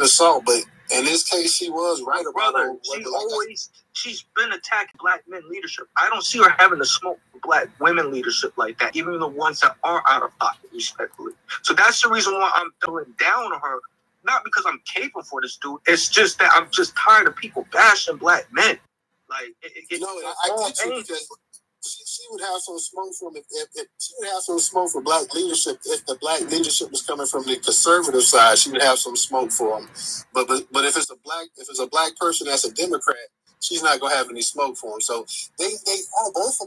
assault, but in this case, she was right about it. She's been attacking black men leadership. I don't see her having to smoke black women leadership like that, even the ones that are out of pocket, respectfully. So that's the reason why I'm throwing down on her. Not because I'm capable for this dude. It's just that I'm just tired of people bashing black men. Like, I get you because she would have some smoke from if she would have some smoke for black leadership if the black leadership was coming from the conservative side. She would have some smoke for them. But if it's a black person that's a Democrat, she's not gonna have any smoke for them. So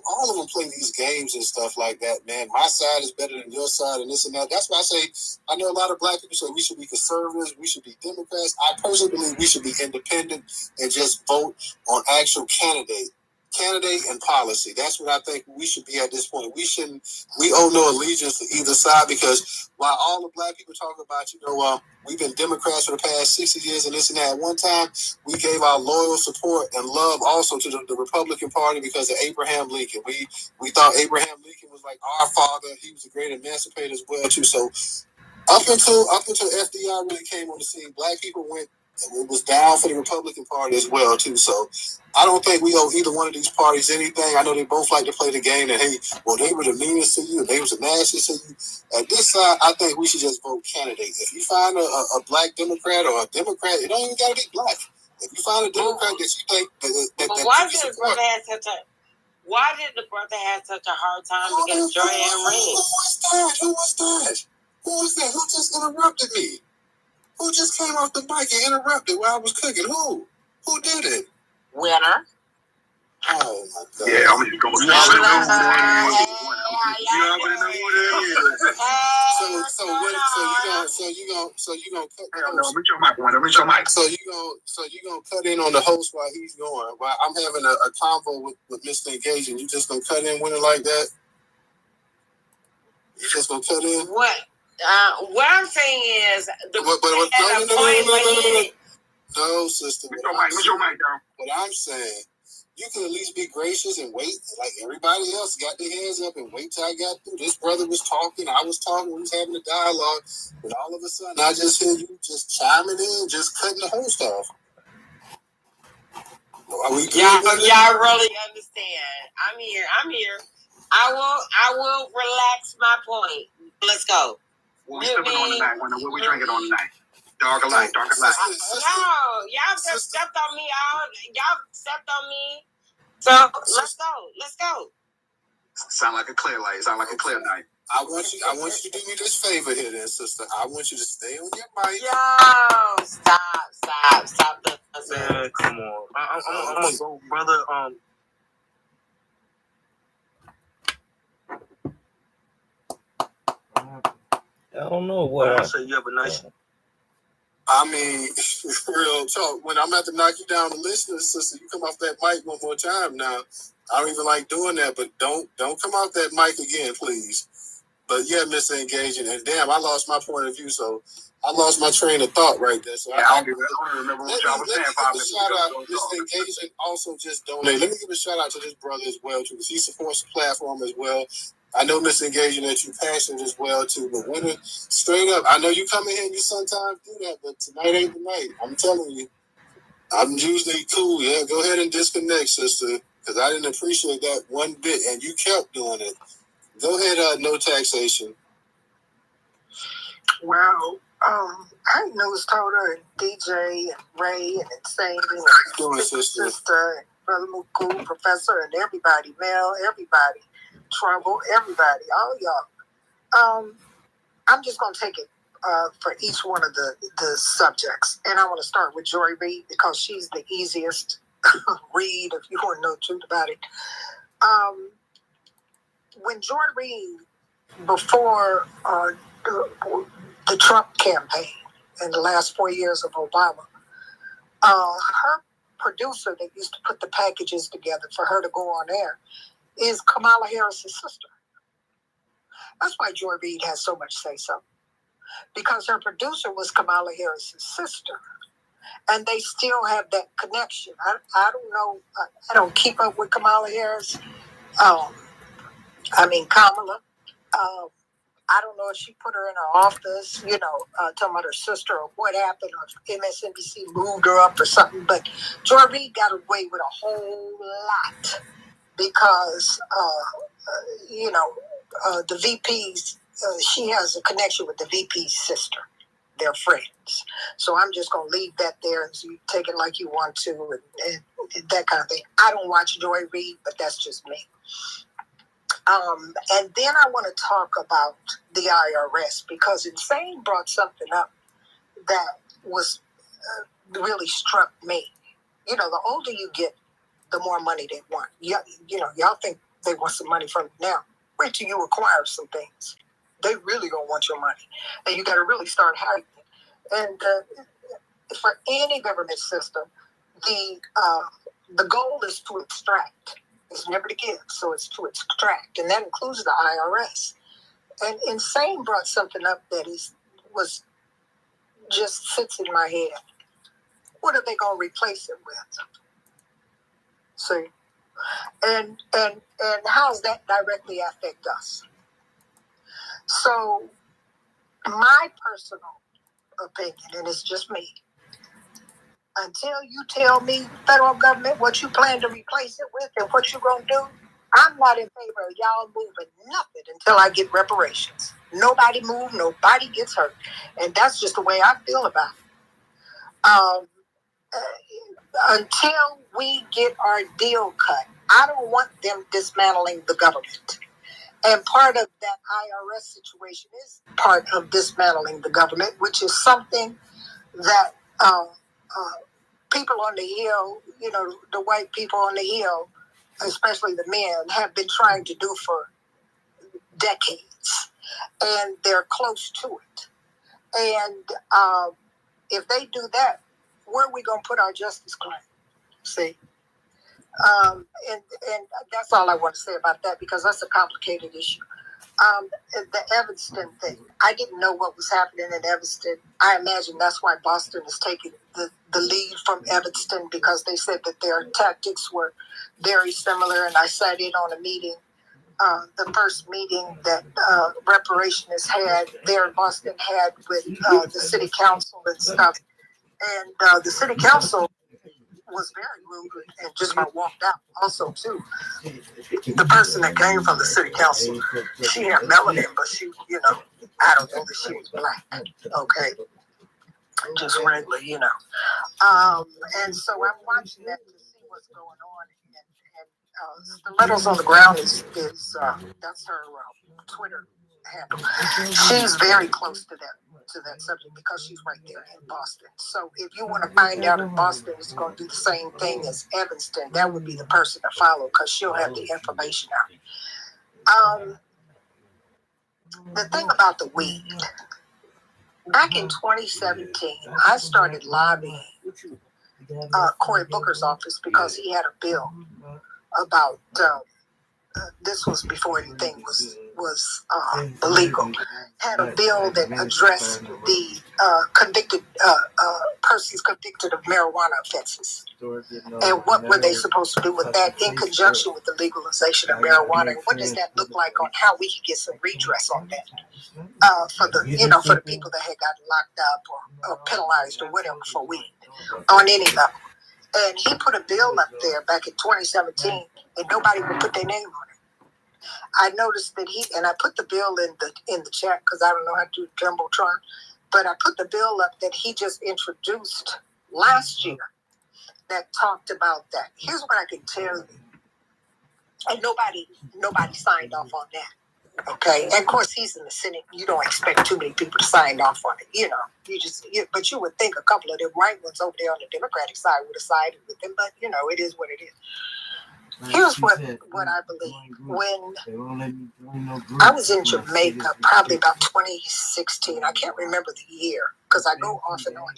all of them play these games and stuff like that, man. My side is better than your side and this and that. That's why I say I know a lot of black people say we should be conservatives, we should be Democrats. I personally believe we should be independent and just vote on actual candidate and policy. That's what I think we should be at this point. We owe no allegiance to either side because while all the black people talk about, we've been Democrats for the past 60 years and this and that. At one time, we gave our loyal support and love also to the Republican Party because of Abraham Lincoln. We thought Abraham Lincoln was like our father. He was a great emancipator as well too. So up until FDR really came on the scene, black people was down for the Republican Party as well too. So I don't think we owe either one of these parties anything. I know they both like to play the game that, hey, well, they were the meanest to you, and they was the nastiest to you. At this side, I think we should just vote candidate. If you find a black Democrat or a Democrat, it don't even got to be black. If you find a Democrat that you think why did the brother have such a hard time against Joy and Reed? Who was that? Who just interrupted me? Who just came off the mic and interrupted while I was cooking? Who did it? Winner. Oh my God! Yeah, I'm just going. You already know who that is. So you gonna cut? Hell no, reach your mic, Winner. Reach your mic. So you gonna cut in on the host while he's going? While I'm having a convo with Mr. Engaging, you just gonna cut in Winner like that? You just gonna cut in? What? What I'm saying is, no, sister. With your mic down. What I'm saying, you can at least be gracious and wait, like everybody else got their hands up and wait till I got through. This brother was talking, I was talking, we was having a dialogue, and all of a sudden I just hear you just chiming in, just cutting the host off. Y'all really understand. I'm here. I will relax my point. Let's go. What we sipping on tonight, Winner? What we drinking on tonight? Dark or light? No, y'all just stepped on me. Y'all stepped on me. So let's go. Sound like a clear light. Sound like a clear night. I want you to do me this favor here, then, sister. I want you to stay on your mic. Yo, stop. Man, come on. I'm gonna go, brother. I don't know what. I say you have a nice. I mean, real talk. When I'm at to knock you down the listener, sister, you come off that mic one more time now. I don't even like doing that, but don't come off that mic again, please. But yeah, Mr. Engaging, and damn, I lost my point of view, so I lost my train of thought right there. So yeah, I don't remember what y'all was saying. Shout out, Mr. Engaging also just donated. Let me give a shout out to this brother as well too, because he supports the platform as well. I know, Mr. Engaging, that you're passionate as well too. But Winner, straight up, I know you come in here and you sometimes do that, but tonight ain't the night. I'm telling you, I'm usually cool. Yeah, go ahead and disconnect, sister, because I didn't appreciate that one bit, and you kept doing it. Go ahead, no taxation. Well, I NewsToter and DJ and Ray and Insane and sister and Brother Muku, Professor and everybody, Mel, everybody, Trouble, everybody, all y'all. I'm just gonna take it for each one of the subjects, and I want to start with Joy Reid because she's the easiest read if you want to know the truth about it. When Joy Reid, before the Trump campaign and the last 4 years of Obama, her producer that used to put the packages together for her to go on air is Kamala Harris's sister. That's why Joy Reid has so much say-so, because her producer was Kamala Harris's sister, and they still have that connection. I don't know. I don't keep up with Kamala Harris. Kamala. I don't know if she put her in her office, talking about her sister or what happened, or MSNBC moved her up or something. But Joy Reid got away with a whole lot because, the VP's, she has a connection with the VP's sister. They're friends. So I'm just going to leave that there and so you take it like you want to and that kind of thing. I don't watch Joy Reid, but that's just me. And then I want to talk about the IRS because Insane brought something up that was really struck me. The older you get, the more money they want. Y'all think they want some money from you now. Wait till you acquire some things. They really gonna want your money, and you got to really start hiding it. And for any government system, the goal is to extract. It's never to give, so it's to extract, and that includes the IRS. And Insane brought something up that was just sits in my head. What are they gonna replace it with? See, and how does that directly affect us? So, my personal opinion, and it's just me. Until you tell me, federal government, what you plan to replace it with and what you're going to do, I'm not in favor of y'all moving nothing until I get reparations. Nobody move, nobody gets hurt. And that's just the way I feel about it. Until we get our deal cut, I don't want them dismantling the government. And part of that IRS situation is part of dismantling the government, which is something that people on the Hill, the white people on the Hill, especially the men, have been trying to do for decades. And they're close to it. And if they do that, where are we going to put our justice claim? See? And that's all I want to say about that because that's a complicated issue. The Evanston thing. I didn't know what was happening in Evanston. I imagine that's why Boston is taking the lead from Evanston because they said that their tactics were very similar. And I sat in on a meeting, the first meeting that Reparations had there in Boston had with the city council and stuff. And the city council was very rude and just about walked out also too. The person that came from the city council, she had melanin, but she, I don't know that she was black. Okay. Just regular, And so I'm watching that to see what's going on. And Stilettos on the Ground is that's her Twitter handle. She's very close to that subject because she's right there in Boston. So if you want to find out if Boston is going to do the same thing as Evanston, that would be the person to follow because she'll have the information out. The thing about the weed, back in 2017, I started lobbying Cory Booker's office because he had a bill about this was before anything was illegal. Had a bill that addressed the convicted persons convicted of marijuana offenses, and what were they supposed to do with that in conjunction with the legalization of marijuana, and what does that look like on how we can get some redress on that for the people that had gotten locked up or penalized or whatever for weed on any level. And he put a bill up there back in 2017, and nobody would put their name on it. I noticed that and I put the bill in the chat because I don't know how to do Jumbotron, but I put the bill up that he just introduced last year that talked about that. Here's what I can tell you, and nobody signed off on that. Okay, and of course he's in the Senate. You don't expect too many people to sign off on it. But you would think a couple of them right ones over there on the Democratic side would have sided with him. But it is what it is. Here's what I believe. When I was in Jamaica, probably about 2016, I can't remember the year because I go off and on.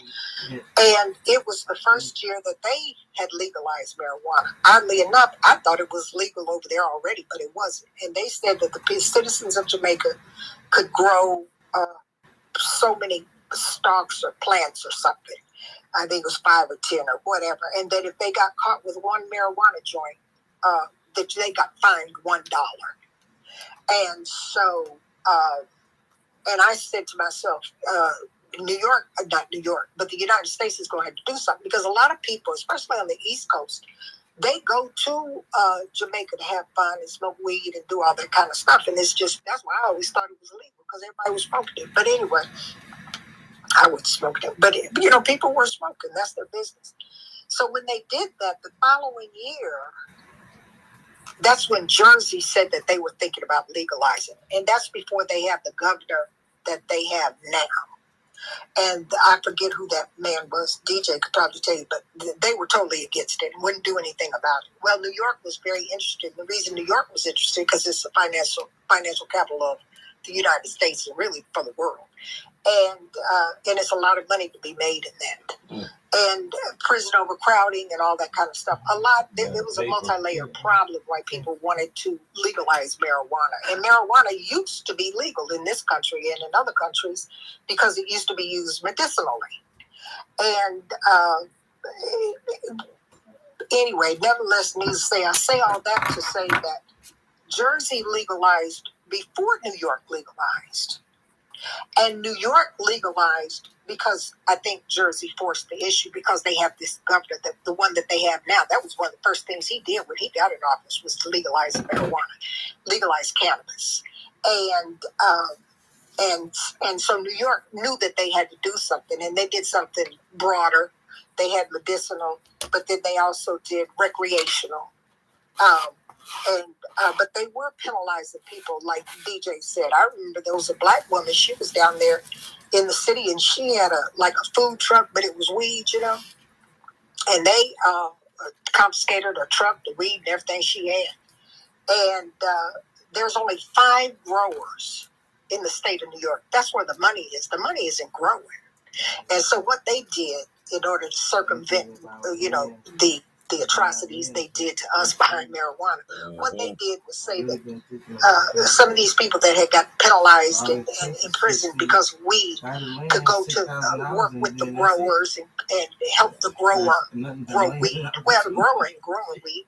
And it was the first year that they had legalized marijuana. Oddly enough, I thought it was legal over there already, but it wasn't. And they said that the citizens of Jamaica could grow so many stalks or plants or something. I think it was 5 or 10 or whatever. And that if they got caught with one marijuana joint, that they got fined $1. And so And I said to myself, New York, not New York, but the United States is going to have to do something, because a lot of people, especially on the East Coast, they go to Jamaica to have fun and smoke weed and do all that kind of stuff. And it's just, that's why I always thought it was illegal, because everybody was smoking it. But anyway, I wouldn't smoke it. But, people were smoking. That's their business. So when they did that, the following year, that's when Jersey said that they were thinking about legalizing. And that's before they have the governor that they have now. And I forget who that man was. DJ could probably tell you, but they were totally against it and wouldn't do anything about it. Well, New York was very interested. The reason New York was interested, because it's the financial capital of the United States and really for the world. And it's a lot of money to be made in that. And prison overcrowding and all that kind of stuff. It was a multi-layered problem why people wanted to legalize marijuana. And marijuana used to be legal in this country and in other countries because it used to be used medicinally. And anyway, nevertheless, needless to say, I say all that to say that Jersey legalized before New York legalized. And New York legalized because I think Jersey forced the issue, because they have this governor, the one that they have now. That was one of the first things he did when he got in office, was to legalize marijuana, legalize cannabis. And so New York knew that they had to do something, and they did something broader. They had medicinal, but then they also did recreational. But they were penalizing people, like DJ said. I remember there was a black woman. She was down there in the city, and she had a food truck, but it was weed, And they confiscated her truck, the weed, and everything she had. And there's only 5 growers in the state of New York. That's where the money is. The money isn't growing. And so what they did in order to circumvent, the atrocities they did to us behind marijuana, what they did was say that some of these people that had got penalized and imprisoned because weed could go to work with the growers and help the grower grow weed. Well, the grower ain't growing weed.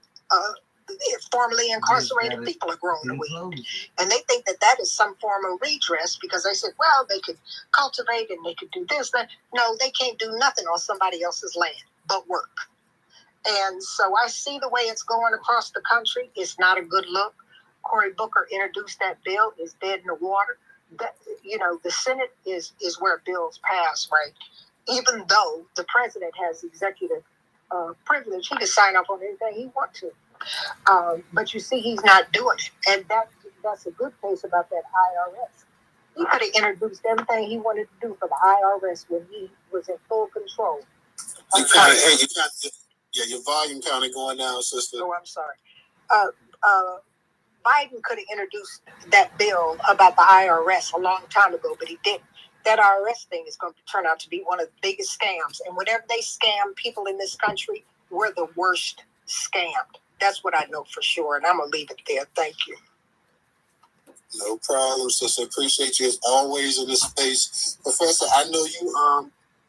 Formerly incarcerated people are growing the weed. And they think that is some form of redress, because they said, well, they could cultivate and they could do this, that. No, they can't do nothing on somebody else's land but work. And so I see the way it's going across the country. It's not a good look. Cory Booker introduced that bill. It's dead in the water. The Senate is where bills pass, right? Even though the president has executive privilege, he can sign off on anything he wants to. But you see, he's not doing it. And that's a good case about that IRS. He could have introduced everything he wanted to do for the IRS when he was in full control. Your volume kind of going down, sister. Oh, I'm sorry. Biden could have introduced that bill about the IRS a long time ago, but he didn't. That IRS thing is going to turn out to be one of the biggest scams. And whenever they scam people in this country, we're the worst scammed. That's what I know for sure, and I'm going to leave it there. Thank you. No problem, sister. Appreciate you as always in this space. Professor, I know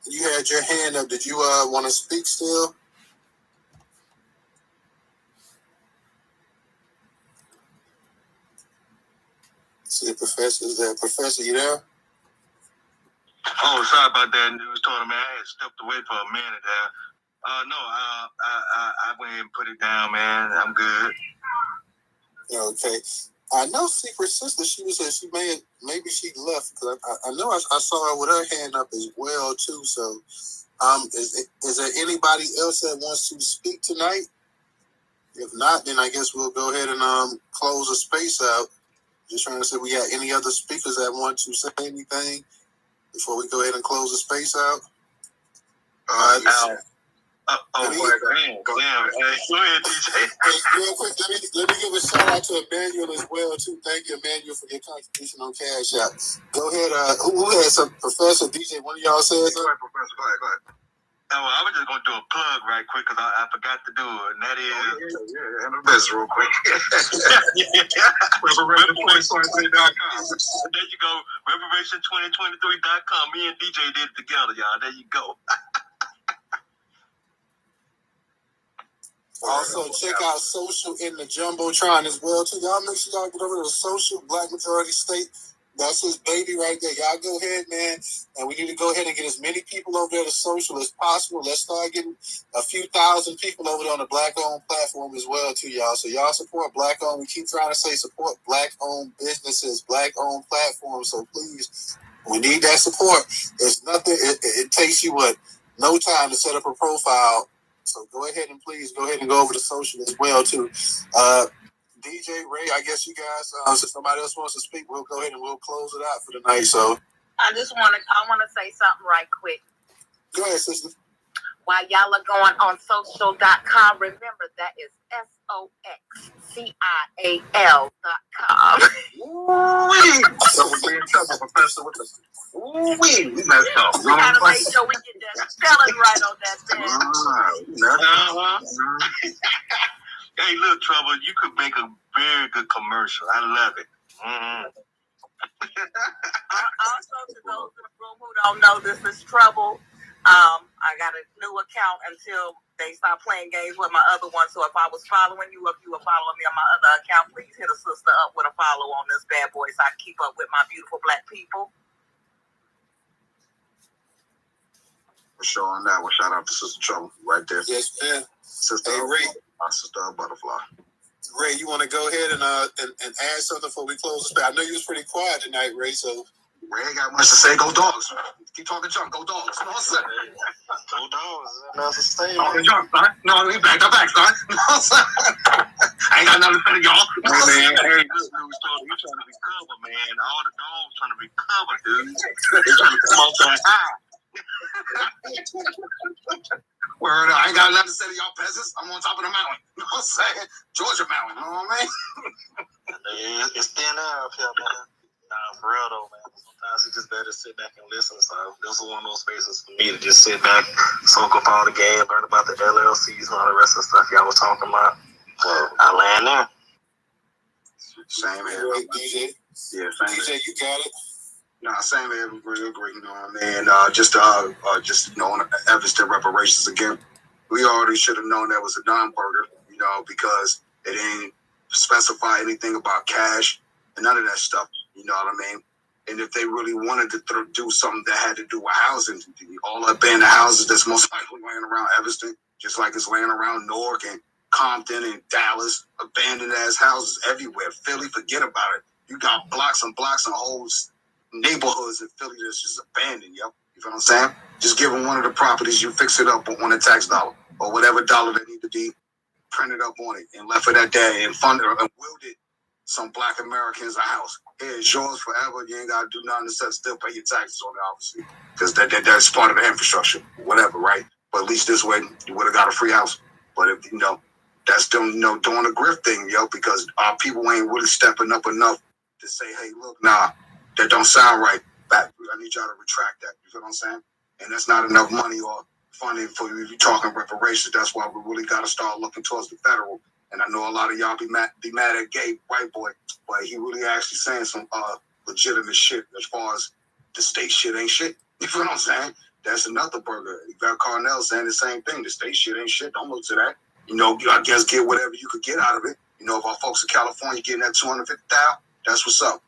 you had your hand up. Did you want to speak still? See, Professor, you there? Oh, sorry about that, NewsToter, man. I had stepped away for a minute there. I went ahead and put it down, man. I'm good. Okay. I know Secret Sister, she maybe she left, because I know I saw her with her hand up as well, too. So, is there anybody else that wants to speak tonight? If not, then I guess we'll go ahead and close the space out. Just trying to see if we got any other speakers that want to say anything before we go ahead and close the space out. Go ahead, DJ. Real quick, let me give a shout out to Emmanuel as well, too. Thank you, Emmanuel, for your contribution on Cash App. Go ahead. Who had some? Professor, DJ, one of y'all said something? Go ahead, Professor. Go ahead. Oh, I was just going to do a plug right quick, because I forgot to do it, and that is... handle this real quick. Reparation2023.com. There you go, Reparation2023.com. Me and DJ did it together, y'all. There you go. Also, check out Social in the Jumbotron as well, too. Y'all make sure y'all get over to the Social, Black Majority State. That's his baby right there. Y'all go ahead, man. And we need to go ahead and get as many people over there to social as possible. Let's start getting a few thousand people over there on the Black-owned platform as well, too, y'all. So y'all support Black-owned. We keep trying to say support Black-owned businesses, Black-owned platforms. So please, we need that support. It's nothing. It takes you, no time to set up a profile. So go ahead and please go ahead and go over to social as well, too. DJ Ray, I guess you guys, if somebody else wants to speak, we'll go ahead and we'll close it out for the night. So I want to say something right quick. Go ahead, sister. While y'all are going on social.com, remember that is SOXCIAL.com. Ooh-wee. So we're in trouble, Professor, with the ooh-wee. We messed up. We gotta make sure we get that spelling right on that thing. Hey, look, Trouble, you could make a very good commercial. I love it. Mm-hmm. Also, to those in the room who don't know, this is Trouble. I got a new account until they stop playing games with my other one. So if I was following you, if you were following me on my other account, please hit a sister up with a follow on this bad boy so I can keep up with my beautiful black people. For sure on that one. Shout out to Sister Trouble right there. Yes, man. Sister Ray. My sister Butterfly. Ray, you want to go ahead and add something before we close this? I know you was pretty quiet tonight, Ray. So Ray ain't got much to say. Go Dogs. Keep talking junk. Go Dogs. You know what I'm saying? Go Dogs. That's a statement. Talking junk, son. No, we back to back, son. You know what I'm saying? I ain't got nothing to say to y'all. Hey, man. Hey, this NewsToter, you trying to be covered, man. All the dogs trying to be covered, dude. They trying to come out to the high. Word, I ain't got nothing to say to y'all peasants. I'm on top of the mountain. You know what I'm saying? Georgia Mountain. You know what I mean? It's thin air up here, man. Nah, for real though, man. Sometimes it's just better to sit back and listen. So this is one of those spaces for me to just sit back, soak up all the game, learn about the LLCs and all the rest of the stuff y'all was talking about. I land there. Same here, DJ. Yeah, same DJ, here. you got it. Nah, same here. Real great, you know what I mean? Just knowing Evanston reparations again. We already should have known that was a non-burger, because it ain't specify anything about cash and none of that stuff. You know what I mean? And if they really wanted to do something that had to do with housing, all the abandoned houses that's most likely laying around Evanston, just like it's laying around Newark and Compton and Dallas, abandoned ass houses everywhere. Philly, forget about it. You got blocks and blocks and whole neighborhoods in Philly that's just abandoned, yo. You feel what I'm saying? Just give them one of the properties, you fix it up on a tax dollar or whatever dollar that need to be printed up on it and left for that day and funded and wielded some black Americans a house. Here, it's yours forever. You ain't got to do nothing except still pay your taxes on it, obviously, because that's part of the infrastructure, whatever, right? But at least this way, you would have got a free house. But if, that's still, doing a grift thing, yo, because our people ain't really stepping up enough to say, hey, look, nah, that don't sound right. I need y'all to retract that. You feel what I'm saying? And that's not enough money or funding for you talking reparations. That's why we really got to start looking towards the federal. And I know a lot of y'all be mad at Gay White Boy, but he really actually saying some legitimate shit as far as the state shit ain't shit. You feel what I'm saying? That's another burger. Yvette Carnell saying the same thing. The state shit ain't shit. Don't look to that. I guess get whatever you could get out of it. If our folks in California getting that $250,000, that's what's up.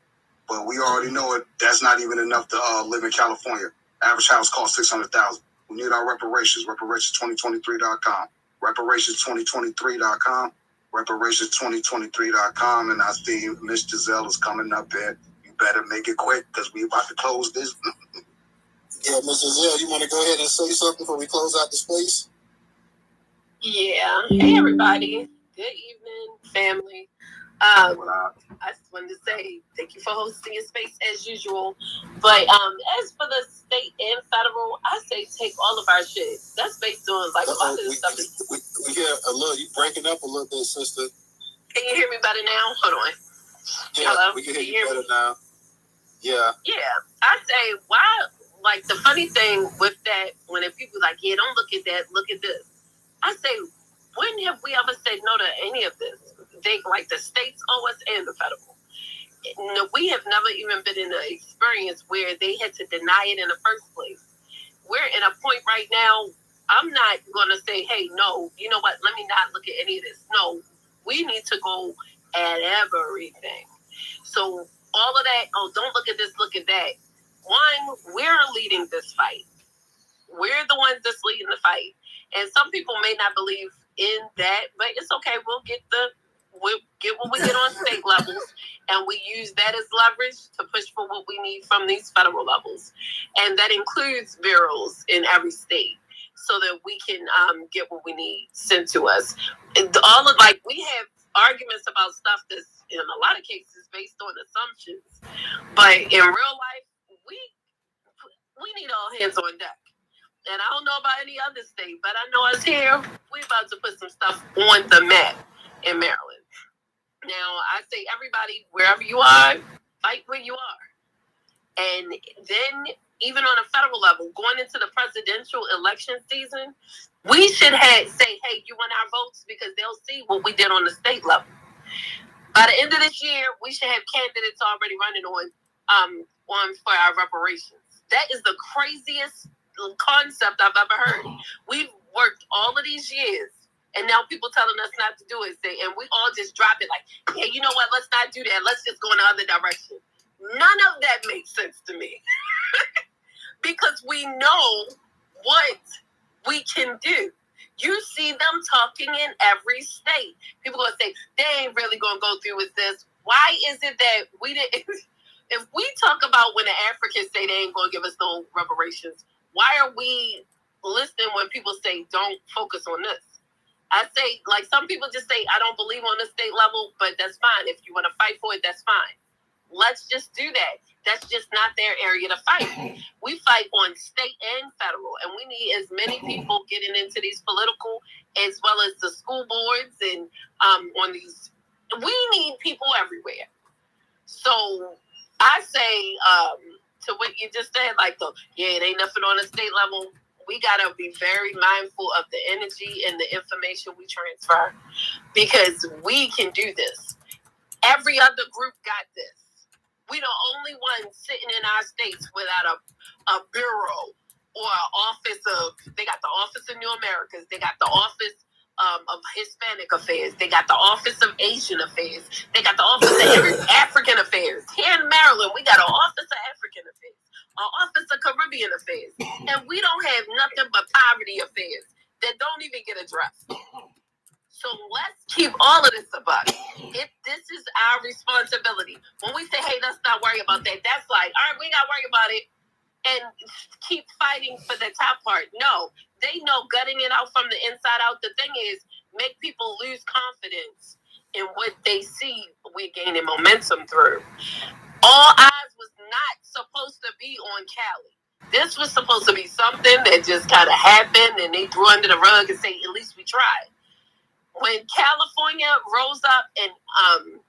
But we already know it. That's not even enough to live in California. Average house costs $600,000. We need our reparations. Reparations2023.com. Reparations2023.com. Reparations2023.com. And I see Miss Giselle is coming up there. You better make it quick because we about to close this. Yeah, Miss Giselle, you want to go ahead and say something before we close out the space? Yeah. Hey, everybody. Good evening, family. I just wanted to say thank you for hosting your space as usual. But as for the state and federal, I say take all of our shit. That's based on like a lot of this stuff. We hear a little. You breaking up a little bit, sister. Can you hear me better now? Hold on. Yeah, hello. We can hear you better now. Yeah. Yeah. I say why. Like the funny thing with that, when people like, yeah, don't look at that. Look at this. I say, when have we ever said no to any of this? Like the states owe us and the federal. No, we have never even been in an experience where they had to deny it in the first place. We're in a point right now, I'm not going to say, hey, no, you know what, let me not look at any of this. No, we need to go at everything. So all of that, oh, don't look at this, look at that. One, we're leading this fight. We're the ones that's leading the fight. And some people may not believe in that, but it's okay. We'll get what we get on state levels, and we use that as leverage to push for what we need from these federal levels. And that includes bureaus in every state so that we can get what we need sent to us. And we have arguments about stuff that's in a lot of cases based on assumptions, but in real life, we need all hands on deck. And I don't know about any other state, but I know us here, we're about to put some stuff on the map in Maryland. Now, I say everybody, wherever you are, fight where you are. And then, even on a federal level, going into the presidential election season, we should say, hey, you want our votes? Because they'll see what we did on the state level. By the end of this year, we should have candidates already running on for our reparations. That is the craziest concept I've ever heard. We've worked all of these years, and now people telling us not to do it, and we all just drop it like, yeah, you know what, let's not do that, let's just go in the other direction. None of that makes sense to me. Because we know what we can do. You see them talking in every state. People gonna say, they ain't really gonna go through with this. Why is it that we didn't? If we talk about when the Africans say they ain't gonna give us no reparations, why are we listening when people say don't focus on this? I say, like, some people just say, I don't believe on the state level, but that's fine. If you want to fight for it, that's fine. Let's just do that. That's just not their area to fight. We fight on state and federal, and we need as many people getting into these political as well as the school boards and on these. We need people everywhere. So I say to what you just said, like, it ain't nothing on the state level. We got to be very mindful of the energy and the information we transfer, because we can do this. Every other group got this. We the only ones sitting in our states without a bureau or an office of, they got the Office of New Americas, they got the Office of Hispanic Affairs, they got the Office of Asian Affairs, they got the Office of African Affairs. Here in Maryland, we got an Office of African Affairs, an Office of Caribbean Affairs, and we don't have nothing but poverty affairs that don't even get addressed. So let's keep all of this about it. This is our responsibility. When we say, hey, let's not worry about that, that's like, all right, we got to worry about it and keep fighting for the top part. No, they know gutting it out from the inside out. The thing is, make people lose confidence in what they see we're gaining momentum through. All eyes was not supposed to be on Cali. This was supposed to be something that just kind of happened and they threw under the rug and say, at least we tried. When California rose up and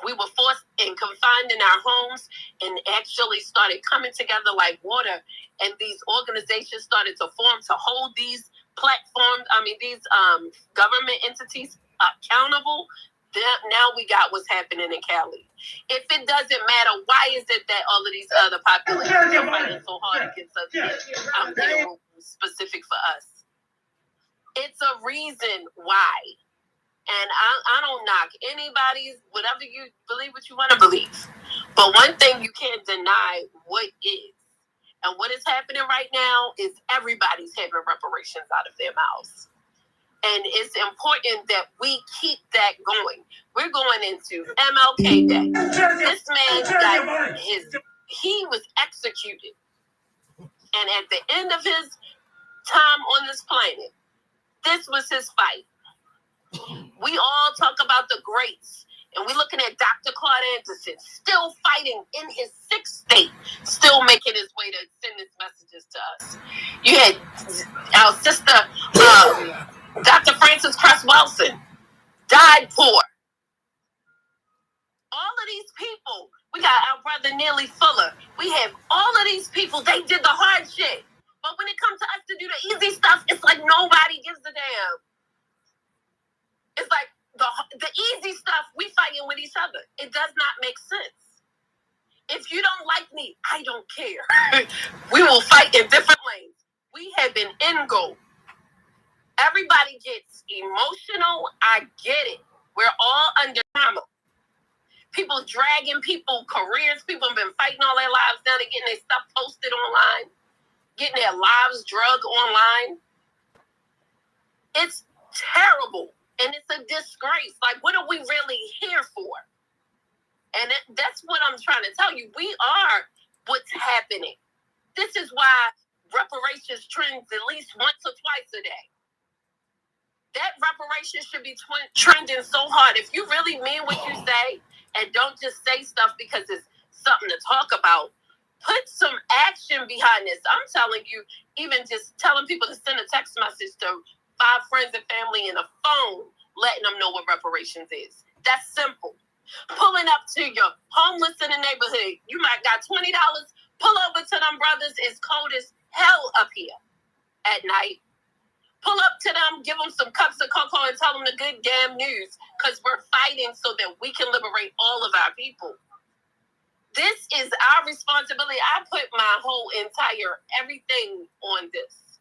we were forced and confined in our homes and actually started coming together like water, and these organizations started to form to hold these platforms, these government entities accountable, now we got what's happening in Cali. If it doesn't matter, why is it that all of these other populations are fighting so hard against us, specific for us? It's a reason why. And I don't knock anybody's, whatever you believe, what you want to believe. But one thing you can't deny what is. And what is happening right now is everybody's having reparations out of their mouths. And it's important that we keep that going. We're going into MLK Day. This man he was executed. And at the end of his time on this planet, this was his fight. We all talk about the greats, and we're looking at Dr. Claude Anderson, still fighting in his 6th state, still making his way to send his messages to us. You had our sister, Dr. Frances Cress Welsing, died poor. All of these people, we got our brother Neely Fuller. We have all of these people, they did the hard shit. But when it comes to us to do the easy stuff, it's like nobody gives a damn. It's like the easy stuff, we fighting with each other. It does not make sense. If you don't like me, I don't care. We will fight in different lanes. We have been in goal. Everybody gets emotional. I get it. We're all under trauma. People dragging people, careers. People have been fighting all their lives. Now they're getting their stuff posted online, getting their lives drugged online. It's terrible. And it's a disgrace. Like, what are we really here for? And that's what I'm trying to tell you. We are what's happening. This is why reparations trends at least once or twice a day. That reparations should be trending so hard. If you really mean what you say and don't just say stuff because it's something to talk about, put some action behind this. I'm telling you, even just telling people to send a text message to 5 friends and family in a phone, letting them know what reparations is. That's simple. Pulling up to your homeless in the neighborhood. You might got $20. Pull over to them brothers. It's cold as hell up here at night. Pull up to them, give them some cups of cocoa and tell them the good damn news, because we're fighting so that we can liberate all of our people. This is our responsibility. I put my whole entire everything on this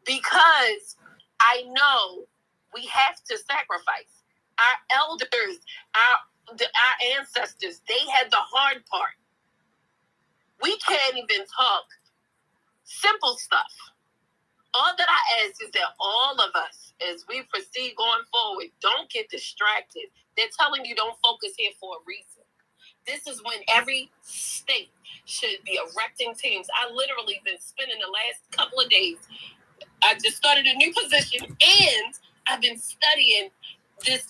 because I know we have to sacrifice. Our elders, our ancestors, they had the hard part. We can't even talk simple stuff. All that I ask is that all of us, as we proceed going forward, don't get distracted. They're telling you don't focus here for a reason. This is when every state should be erecting teams. I literally been spending the last couple of days. I just started a new position, and I've been studying this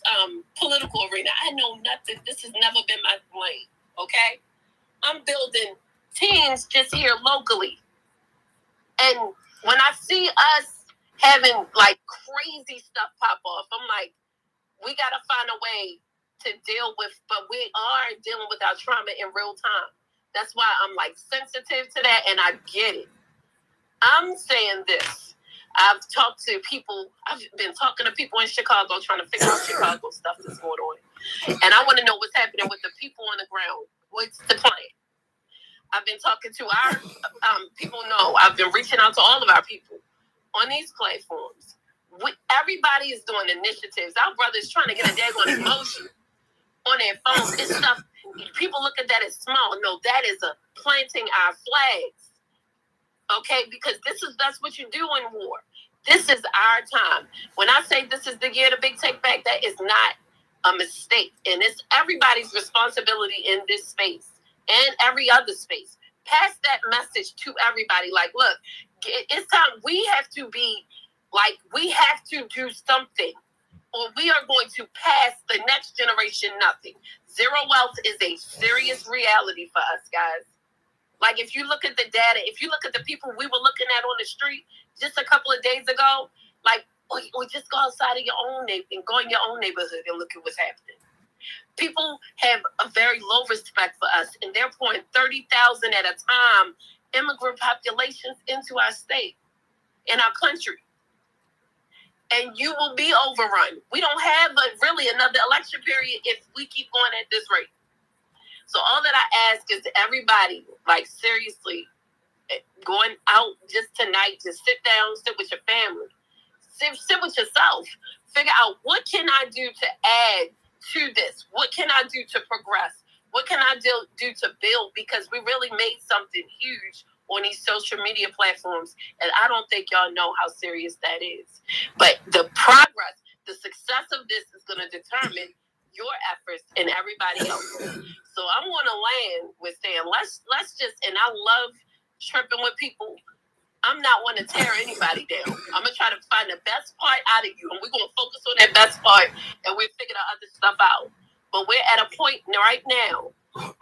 political arena. I know nothing. This has never been my lane, okay? I'm building teams just here locally. And when I see us having like crazy stuff pop off, I'm like, we got to find a way to deal with, but we are dealing with our trauma in real time. That's why I'm like sensitive to that, and I get it. I'm saying this. I've talked to people, I've been talking to people in Chicago trying to figure out Chicago stuff that's going on. And I want to know what's happening with the people on the ground. What's the plan? I've been talking to our people. I've been reaching out to all of our people on these platforms. Everybody is doing initiatives. Our brothers trying to get a daggone emotion on their phones. It's stuff. People look at that as small. No, that is a planting our flags. Okay, because that's what you do in war. This is our time. When I say this is the year to big take back, that is not a mistake. And it's everybody's responsibility in this space and every other space. Pass that message to everybody. Like, look, it's time. We have to be like, we have to do something, or we are going to pass the next generation nothing. Zero wealth is a serious reality for us, guys. Like, if you look at the data, if you look at the people we were looking at on the street just a couple of days ago, like, or just go outside of your own and go in your own neighborhood and look at what's happening. People have a very low respect for us, and they're pouring 30,000 at a time immigrant populations into our state, in our country. And you will be overrun. We don't have really another election period if we keep going at this rate. So all that I ask is everybody, like, seriously, going out just tonight, just sit down, sit with your family, sit with yourself, figure out what can I do to add to this? What can I do to progress? What can I do to build? Because we really made something huge on these social media platforms, and I don't think y'all know how serious that is. But the progress, the success of this is going to determine your efforts and everybody else. So I'm going to land with saying, let's just, and I love tripping with people. I'm not want to tear anybody down. I'm going to try to find the best part out of you, and we're going to focus on that best part, and we'll figure the other stuff out. But we're at a point right now,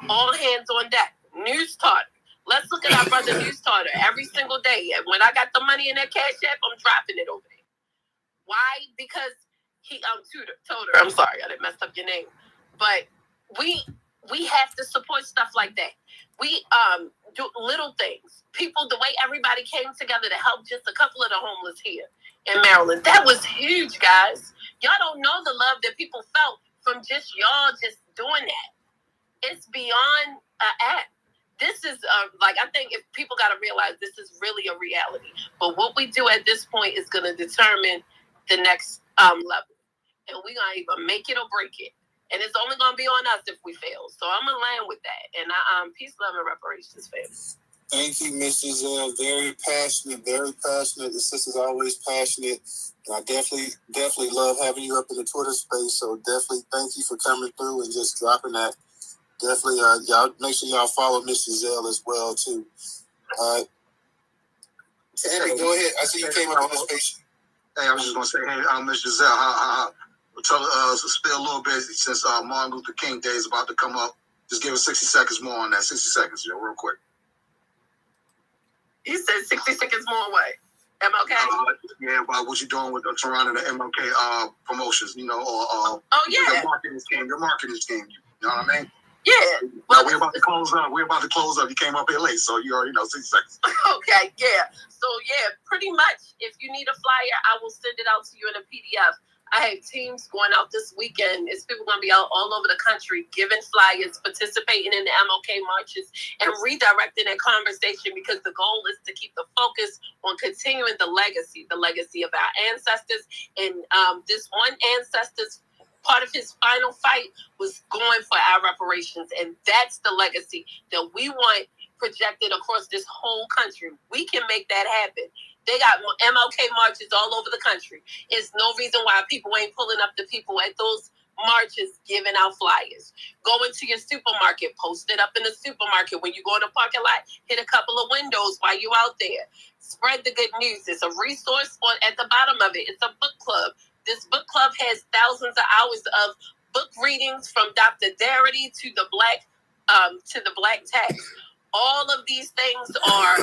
all hands on deck. NewsToter. Let's look at our brother NewsToter every single day. And when I got the money in that Cash App, I'm dropping it over there. Why? Because Toter. I'm sorry, I didn't mess up your name. But we have to support stuff like that. We do little things. People, the way everybody came together to help just a couple of the homeless here in Maryland. That was huge, guys. Y'all don't know the love that people felt from just y'all just doing that. It's beyond an act. This is I think if people got to realize this is really a reality. But what we do at this point is going to determine the next level. And we're going to either make it or break it. And it's only going to be on us if we fail. So I'm going to land with that. And peace, love, and reparations, family. Thank you, Mrs. Very passionate, very passionate. The sister's always passionate. And I definitely love having you up in the Twitter space. So definitely thank you for coming through and just dropping that. Definitely, y'all make sure y'all follow Miss Giselle as well too. Tammy, go ahead. I see you came up on this page. Hey, I was just gonna say, hey, Miss Giselle, tell us spill a little bit since Martin Luther King Day is about to come up. Just give us 60 seconds more on that. 60 seconds, real quick. You said 60 seconds more what? MLK? Yeah, about what you're doing with surrounding the MLK promotions, or oh yeah, your marketing scheme. You know what I mean? Yeah. Well, we're about to close up. You came up here late, so you already know 60 seconds. Okay, yeah. So yeah, pretty much. If you need a flyer, I will send it out to you in a PDF. I have teams going out this weekend. It's people going to be out all over the country giving flyers, participating in the MLK marches, and redirecting that conversation because the goal is to keep the focus on continuing the legacy of our ancestors. And this one ancestor's part of his final fight was going for our reparations. And that's the legacy that we want projected across this whole country. We can make that happen. They got MLK marches all over the country. It's no reason why people ain't pulling up the people at those marches giving out flyers. Go into your supermarket, post it up in the supermarket. When you go in the parking lot, hit a couple of windows while you're out there. Spread the good news. It's a resource at the bottom of it. It's a book club. This book club has thousands of hours of book readings from Dr. Darity to the Black text. All of these things are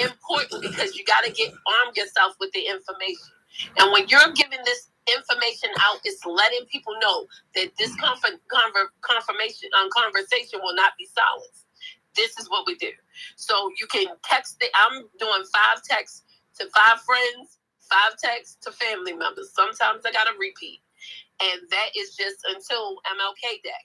important because you got to arm yourself with the information. And when you're giving this information out, it's letting people know that this conversation will not be silenced. This is what we do. So you can text it. I'm doing 5 texts to 5 friends, 5 texts to family members. Sometimes I got to repeat. And that is just until MLK Day.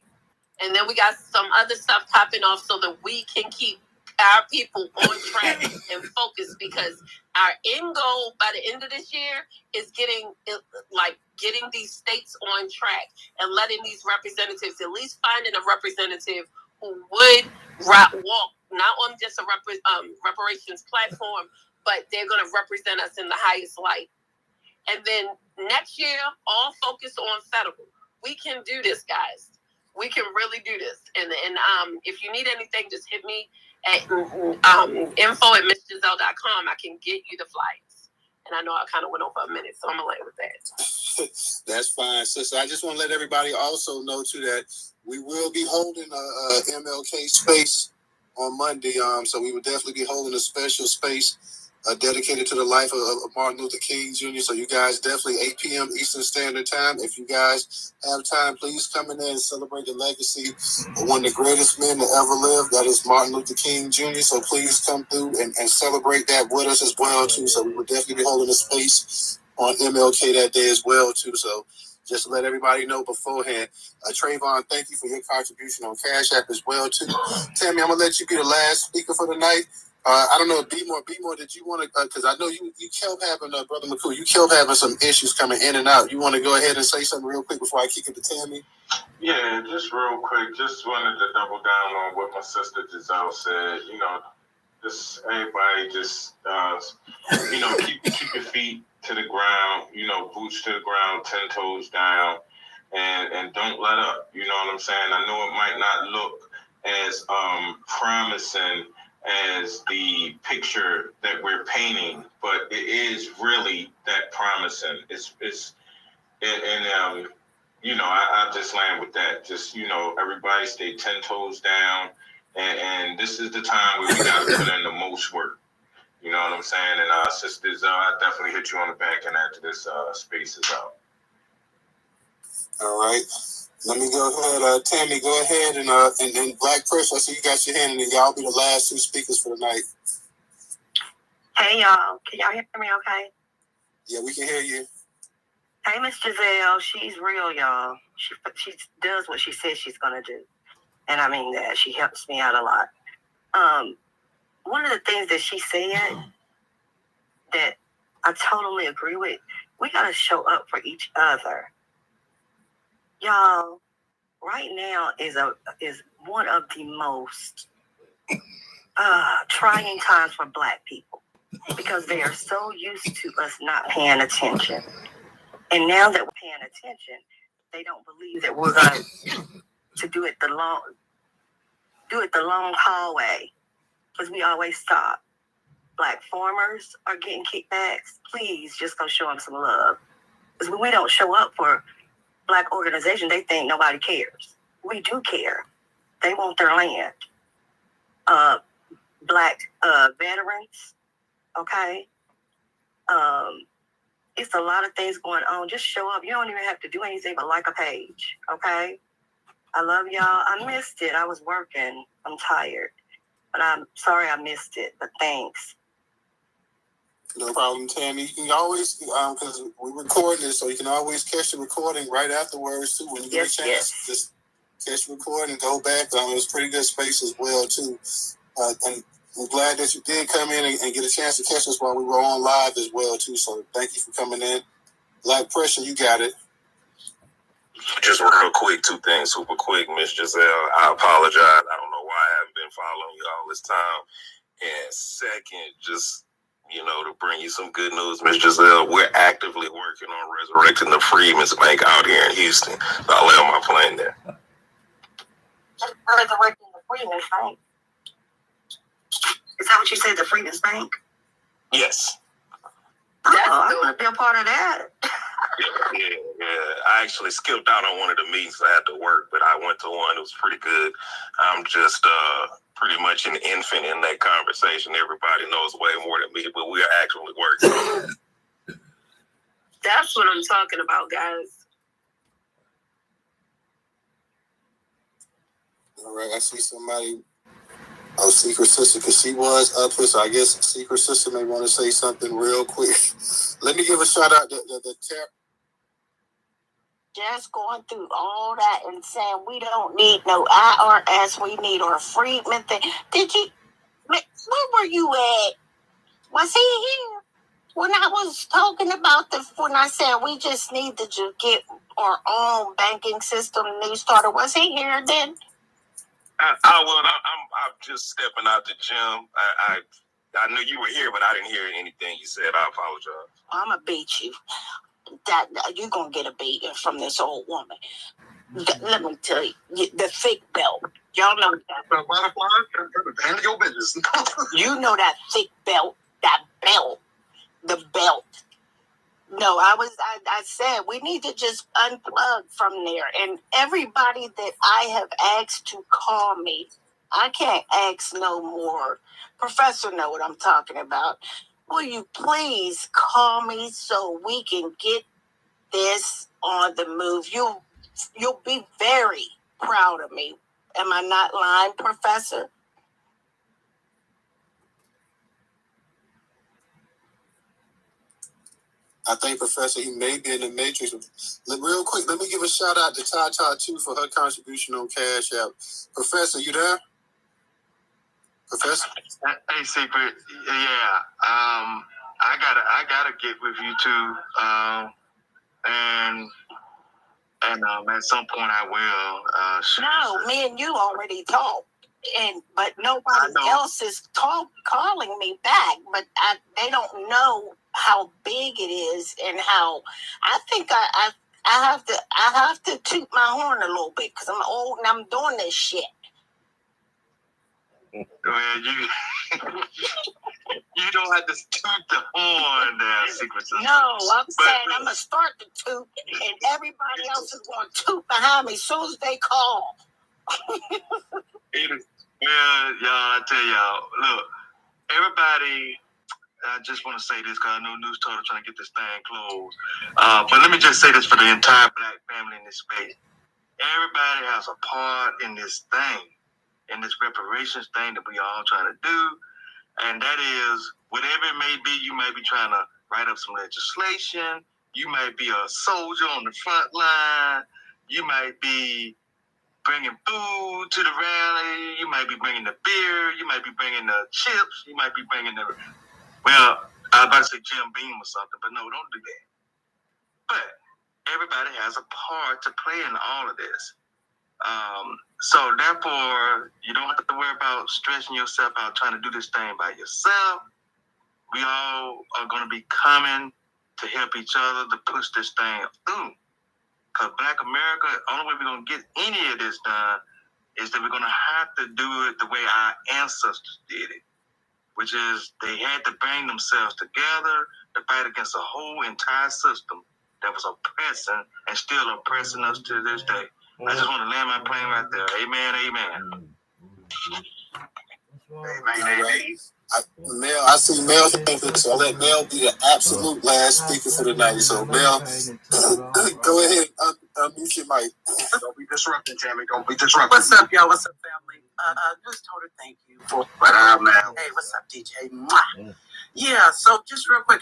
And then we got some other stuff popping off so that we can keep our people on track and focused, because our end goal by the end of this year is getting these states on track and letting these representatives, at least finding a representative who would walk not on just a reparations platform, but they're going to represent us in the highest light. And then next year, all focus on federal. We can do this, guys. We can really do this. And if you need anything, just hit me at info@missgiselle.com. I can get you the flyers. And I know I kind of went over a minute, so I'm going to land with that. That's fine, sister. I just want to let everybody also know, too, that we will be holding a MLK space on Monday. So we will definitely be holding a special space dedicated to the life of Martin Luther King Jr. So you guys definitely 8 p.m. Eastern Standard Time. If you guys have time, please come in there and celebrate the legacy of one of the greatest men to ever live. That is Martin Luther King Jr. So please come through and celebrate that with us as well, too. So we will definitely be holding a space on MLK that day as well, too. So just to let everybody know beforehand. Trayvon, thank you for your contribution on Cash App as well, too. Tammy, I'm going to let you be the last speaker for the night. I don't know, B more, did you want to, because I know you kept having, Brother McCool, you kept having some issues coming in and out. You want to go ahead and say something real quick before I kick it to Tammy? Yeah, just real quick. Just wanted to double down on what my sister Giselle said. Just everybody just, keep your feet to the ground, boots to the ground, 10 toes down, and don't let up. You know what I'm saying? I know it might not look as promising as the picture that we're painting, but it is really that promising. I just land with that. Just, everybody stay 10 toes down, and this is the time where we got to put in the most work. You know what I'm saying? And sisters, I definitely hit you on the back and after this space is out. All right. Let me go ahead, Tammy, go ahead, and Black Press, I see you got your hand in it. Y'all be the last 2 speakers for the night. Hey, y'all. Can y'all hear me okay? Yeah, we can hear you. Hey, Miss Giselle. She's real, y'all. She does what she says she's going to do. And I mean that. She helps me out a lot. One of the things that she said that I totally agree with, we got to show up for each other. Y'all, right now is one of the most trying times for Black people because they are so used to us not paying attention. And now that we're paying attention, they don't believe that we're going to do it the long haul way because we always stop. Black farmers are getting kickbacks. Please just go show them some love. Because when we don't show up for Black organizations, they think nobody cares. We do care. They want their land. Black veterans, okay? It's a lot of things going on. Just show up. You don't even have to do anything but like a page, okay? I love y'all. I missed it. I was working. I'm tired. But I'm sorry I missed it. But thanks. No problem, Tammy. You can always, because we're recording this, so you can always catch the recording right afterwards, too. When you get a chance, just catch the recording and go back. It was pretty good space as well, too. And I'm glad that you did come in and get a chance to catch us while we were on live as well, too. So thank you for coming in. Black Pressure, you got it. Just real quick, two things, super quick, Miss Giselle. I apologize. I don't know why I haven't been following you all this time. And second, just, to bring you some good news, Miss Giselle, we're actively working on resurrecting the Freedmen's Bank out here in Houston. So I'll lay on my plane there. Resurrecting the Freedmen's Bank? Is that what you said, the Freedmen's Bank? Yes. I want to be a part of that. Yeah. I actually skipped out on one of the meetings. I had to work, but I went to one. It was pretty good. I'm just pretty much an infant in that conversation. Everybody knows way more than me, but we are actually working. That's what I'm talking about, guys. All right, I see somebody. Oh, Secret Sister, because she was up here, so I guess Secret Sister may want to say something real quick. Let me give a shout out to the just going through all that and saying we don't need no IRS, we need our Freedman thing. Where were you at? Was he here? When I was talking about when I said we just need to get our own banking system, NewsToter, was he here then? I'm just stepping out the gym. I knew you were here, but I didn't hear anything you said. I apologize. I'm going to beat you. You're going to get a beating from this old woman. Let me tell you, the thick belt. Y'all know that. Handle your business. You know that thick belt, the belt. No, I said we need to just unplug from there. And everybody that I have asked to call me, I can't ask no more. Professor know what I'm talking about. Will you please call me so we can get this on the move? You'll be very proud of me. Am I not lying, Professor? I think, Professor, he may be in the Matrix. Real quick, let me give a shout out to Tata, too, for her contribution on Cash App. Professor, you there? Professor? Hey, Secret. Yeah. I gotta get with you too. And at some point I will. No, me and you already talked. But nobody else is calling me back. But they don't know how big it is and how I think I have to toot my horn a little bit because I'm old and I'm doing this shit. Well, you don't have to toot the horn there, Secret Sister. No, I'm saying I'm gonna start to toot, and everybody else is going to toot behind me as soon as they call. Well, y'all, I tell y'all, look, everybody, I just want to say this because I know NewsToter trying to get this thing closed. But let me just say this for the entire Black family in this space. Everybody has a part in this thing, in this reparations thing that we all trying to do. And that is, whatever it may be, you may be trying to write up some legislation. You may be a soldier on the front line. You might be bringing food to the rally. You might be bringing the beer. You might be bringing the chips. You might be bringing I was about to say Jim Beam or something, but no, don't do that. But everybody has a part to play in all of this. So therefore, you don't have to worry about stressing yourself out trying to do this thing by yourself. We all are going to be coming to help each other to push this thing through. Because Black America, the only way we're going to get any of this done is that we're going to have to do it the way our ancestors did it, which is they had to bring themselves together to fight against a whole entire system that was oppressing and still oppressing us to this day. I just want to land my plane right there. Amen, amen. Amen. Mel, I see Mel here, so I'll let Mel be the absolute last speaker for the night. So, Mel, go ahead, unmute your mic. Don't be disrupting, Tammy. Don't be disrupting. What's up, y'all? What's up, family? NewsToter, thank you for. What up, man? Hey, what's up, DJ? Mwah. Yeah, so just real quick,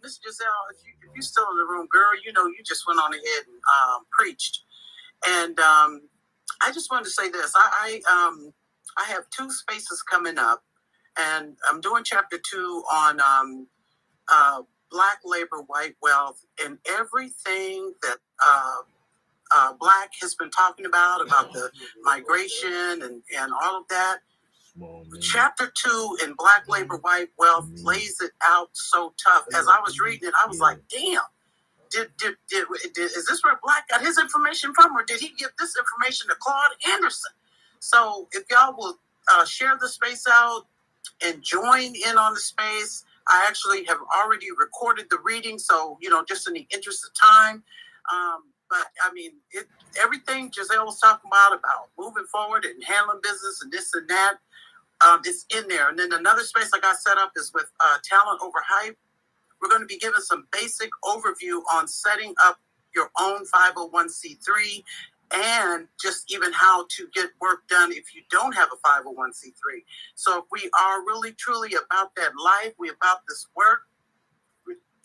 Miss Giselle, if you're still in the room, girl, you know, you just went on ahead and preached. And I just wanted to say this. I have 2 spaces coming up, and I'm doing chapter 2 on Black labor, white wealth, and everything that Black has been talking about the migration and all of that. Chapter 2 in Black labor, white wealth lays it out so tough. As I was reading it, I was like, damn. Is this where Black got his information from, or did he give this information to Claude Anderson? So if y'all will share the space out and join in on the space, I actually have already recorded the reading, so, you know, just in the interest of time. But, I mean, everything Giselle was talking about moving forward and handling business and this and that, it's in there. And then another space I got set up is with Talent Over Hype. We're going to be giving some basic overview on setting up your own 501c3 and just even how to get work done if you don't have a 501c3. So if we are really, truly about that life, we about this work,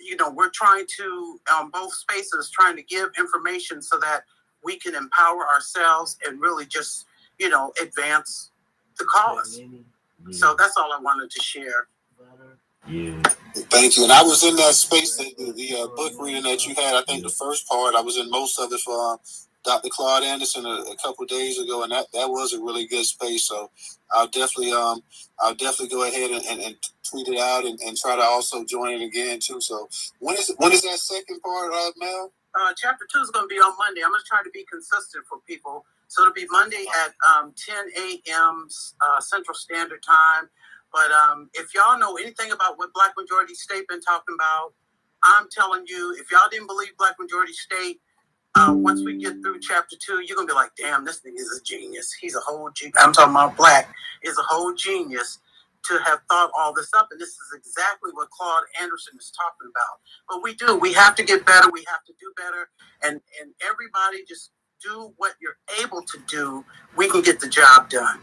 you know, we're trying to, both spaces, trying to give information so that we can empower ourselves and really just, you know, advance the cause. Yeah. So that's all I wanted to share. Yeah. Thank you. And I was in that space, the book reading that you had. I think the first part, I was in most of it for Dr. Claude Anderson a couple of days ago, and that was a really good space. So I'll definitely go ahead and tweet it out and try to also join it again too. So when is that second part, Mel? Chapter 2 is going to be on Monday. I'm going to try to be consistent for people. So it'll be Monday at 10 a.m. Central Standard Time. But if y'all know anything about what Black Majority State been talking about, I'm telling you, if y'all didn't believe Black Majority State, once we get through chapter 2, you're going to be like, damn, this thing is a genius. He's a whole genius. I'm talking about Black is a whole genius to have thought all this up. And this is exactly what Claude Anderson is talking about. But we have to get better. We have to do better. And everybody just do what you're able to do. We can get the job done.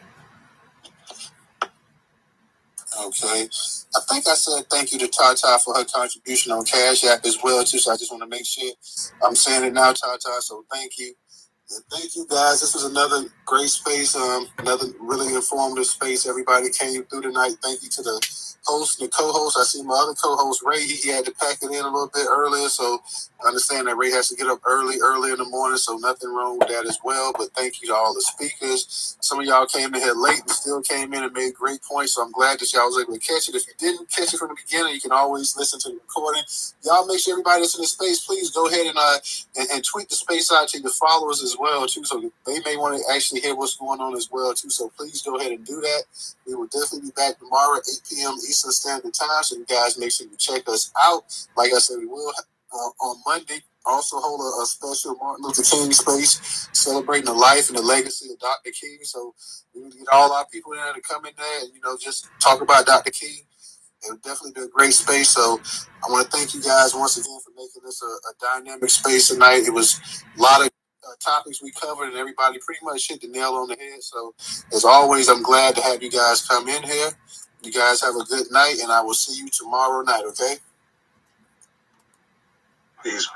Okay. I think I said thank you to Tata for her contribution on Cash App as well, too. So I just want to make sure I'm saying it now, Tata. So thank you. And thank you, guys. This was another great space, another really informative space. Everybody came through tonight. Thank you to the host and the co-host. I see my other co-host, Ray. He had to pack it in a little bit earlier, so I understand that Ray has to get up early in the morning, so nothing wrong with that as well. But thank you to all the speakers. Some of y'all came in here late and still came in and made great points, so I'm glad that y'all was able to catch it. If you didn't catch it from the beginning, you can always listen to the recording. Y'all make sure everybody that's in the space, please go ahead and tweet the space out to your followers as well, too, so they may want to actually hear what's going on as well, too. So please go ahead and do that. We will definitely be back tomorrow at 8 p.m. Eastern Standard Time, so you guys make sure you check us out. Like I said, we will on Monday also hold a special Martin Luther King space celebrating the life and the legacy of Dr. King. So we will get all our people in there to come in there and, just talk about Dr. King. It would definitely be a great space. So I want to thank you guys once again for making this a dynamic space tonight. It was a lot of topics we covered, and everybody pretty much hit the nail on the head. So as always, I'm glad to have you guys come in here. You guys have a good night, and I will see you tomorrow night, okay? Peace.